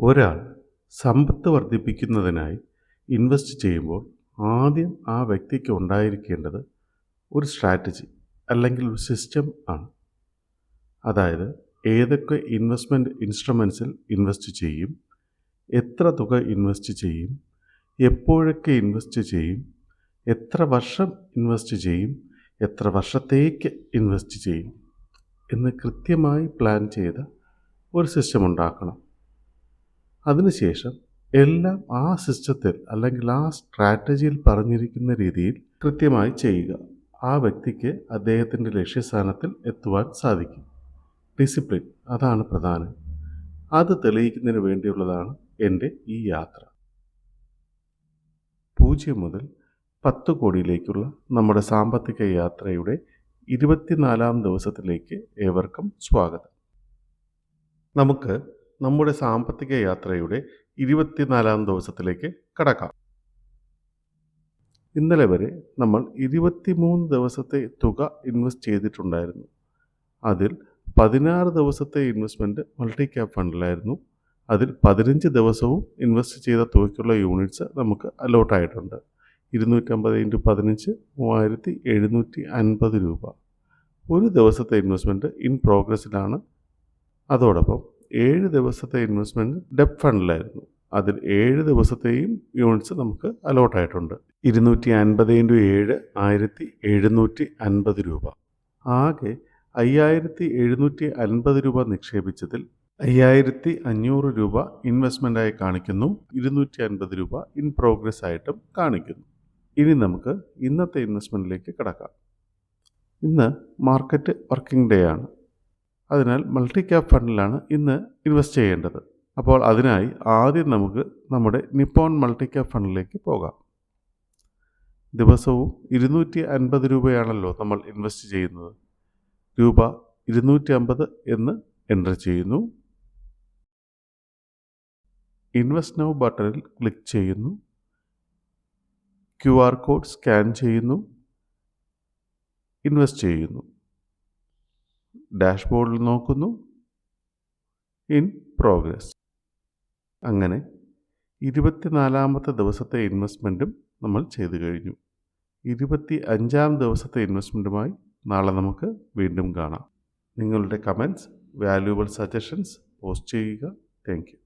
ഒരാൾ സമ്പത്ത് വർദ്ധിപ്പിക്കുന്നതിനായി ഇൻവെസ്റ്റ് ചെയ്യുമ്പോൾ ആദ്യം ആ വ്യക്തിക്ക് ഉണ്ടായിരിക്കേണ്ടത് ഒരു സ്ട്രാറ്റജി അല്ലെങ്കിൽ ഒരു സിസ്റ്റം ആണ്. അതായത് ഏതൊക്കെ ഇൻവെസ്റ്റ്മെൻറ്റ് ഇൻസ്ട്രുമെൻസിൽ ഇൻവെസ്റ്റ് ചെയ്യും, എത്ര തുക ഇൻവെസ്റ്റ് ചെയ്യും, എപ്പോഴൊക്കെ ഇൻവെസ്റ്റ് ചെയ്യും, എത്ര വർഷം ഇൻവെസ്റ്റ് ചെയ്യും, എത്ര വർഷത്തേക്ക് ഇൻവെസ്റ്റ് ചെയ്യും എന്ന് കൃത്യമായി പ്ലാൻ ചെയ്ത ഒരു സിസ്റ്റം ഉണ്ടാക്കണം. അതിനുശേഷം എല്ലാം ആ സിസ്റ്റത്തിൽ അല്ലെങ്കിൽ ആ സ്ട്രാറ്റജിയിൽ പറഞ്ഞിരിക്കുന്ന രീതിയിൽ കൃത്യമായി ചെയ്യുക. ആ വ്യക്തിക്ക് അദ്ദേഹത്തിൻ്റെ ലക്ഷ്യസ്ഥാനത്തിൽ എത്തുവാൻ സാധിക്കും. ഡിസിപ്ലിൻ, അതാണ് പ്രധാനം. അത് തെളിയിക്കുന്നതിന് വേണ്ടിയുള്ളതാണ് എൻ്റെ ഈ യാത്ര. 0 മുതൽ 10 കോടിയിലേക്കുള്ള നമ്മുടെ സാമ്പത്തിക യാത്രയുടെ 24-ാം ദിവസത്തിലേക്ക് ഏവർക്കും സ്വാഗതം. നമുക്ക് നമ്മുടെ സാമ്പത്തിക യാത്രയുടെ 24-ാം ദിവസത്തിലേക്ക് കടക്കാം. ഇന്നലെ വരെ നമ്മൾ 23 ദിവസത്തെ തുക ഇൻവെസ്റ്റ് ചെയ്തിട്ടുണ്ടായിരുന്നു. അതിൽ 16 ദിവസത്തെ ഇൻവെസ്റ്റ്മെൻറ്റ് മൾട്ടി ക്യാപ് ഫണ്ടിലായിരുന്നു. അതിൽ 15 ദിവസവും ഇൻവെസ്റ്റ് ചെയ്ത തുകയ്ക്കുള്ള യൂണിറ്റ്സ് നമുക്ക് അലോട്ടായിട്ടുണ്ട്. 250 × 15 3750 രൂപ. ഒരു ദിവസത്തെ ഇൻവെസ്റ്റ്മെൻറ്റ് ഇൻ പ്രോഗ്രസ്സിലാണ്. അതോടൊപ്പം 7 ദിവസത്തെ ഇൻവെസ്റ്റ്മെൻറ്റ് ഡെപ്റ്റ് ഫണ്ടിലായിരുന്നു. അതിൽ 7 ദിവസത്തെയും യൂണിറ്റ്സ് നമുക്ക് അലോട്ടായിട്ടുണ്ട്. 250 × 7 1750 രൂപ. ആകെ 5750 രൂപ നിക്ഷേപിച്ചതിൽ 5500 രൂപ ഇൻവെസ്റ്റ്മെൻറ്റായി കാണിക്കുന്നു. 250 രൂപ ഇൻ പ്രോഗ്രസ് ആയിട്ടും കാണിക്കുന്നു. ഇനി നമുക്ക് ഇന്നത്തെ ഇൻവെസ്റ്റ്മെൻറ്റിലേക്ക് കടക്കാം. ഇന്ന് മാർക്കറ്റ് വർക്കിംഗ് ഡേ ആണ്. അതിനാൽ മൾട്ടി ക്യാപ് ഫണ്ടിലാണ് ഇന്ന് ഇൻവെസ്റ്റ് ചെയ്യേണ്ടത്. അപ്പോൾ അതിനായി ആദ്യം നമുക്ക് നമ്മുടെ നിപ്പോൺ മൾട്ടി ക്യാപ് ഫണ്ടിലേക്ക് പോകാം. ദിവസവും 250 രൂപയാണല്ലോ നമ്മൾ ഇൻവെസ്റ്റ് ചെയ്യുന്നത്. രൂപ 250 എന്ന് എൻ്റർ ചെയ്യുന്നു. ഇൻവെസ്റ്റ് നൗ ബട്ടണിൽ ക്ലിക്ക് ചെയ്യുന്നു. QR കോഡ് സ്കാൻ ചെയ്യുന്നു. ഇൻവെസ്റ്റ് ചെയ്യുന്നു. ഡാഷ്ബോർഡിൽ നോക്കുന്നു. In progress. അങ്ങനെ 24-ാമത്തെ ദിവസത്തെ ഇൻവെസ്റ്റ്മെൻറ്റും നമ്മൾ ചെയ്തു കഴിഞ്ഞു. 25-ാം ദിവസത്തെ ഇൻവെസ്റ്റ്മെൻറ്റുമായി നാളെ നമുക്ക് വീണ്ടും കാണാം. നിങ്ങളുടെ കമൻറ്റ്സ്, വാല്യുബിൾ സജഷൻസ് പോസ്റ്റ് ചെയ്യുക. Thank you.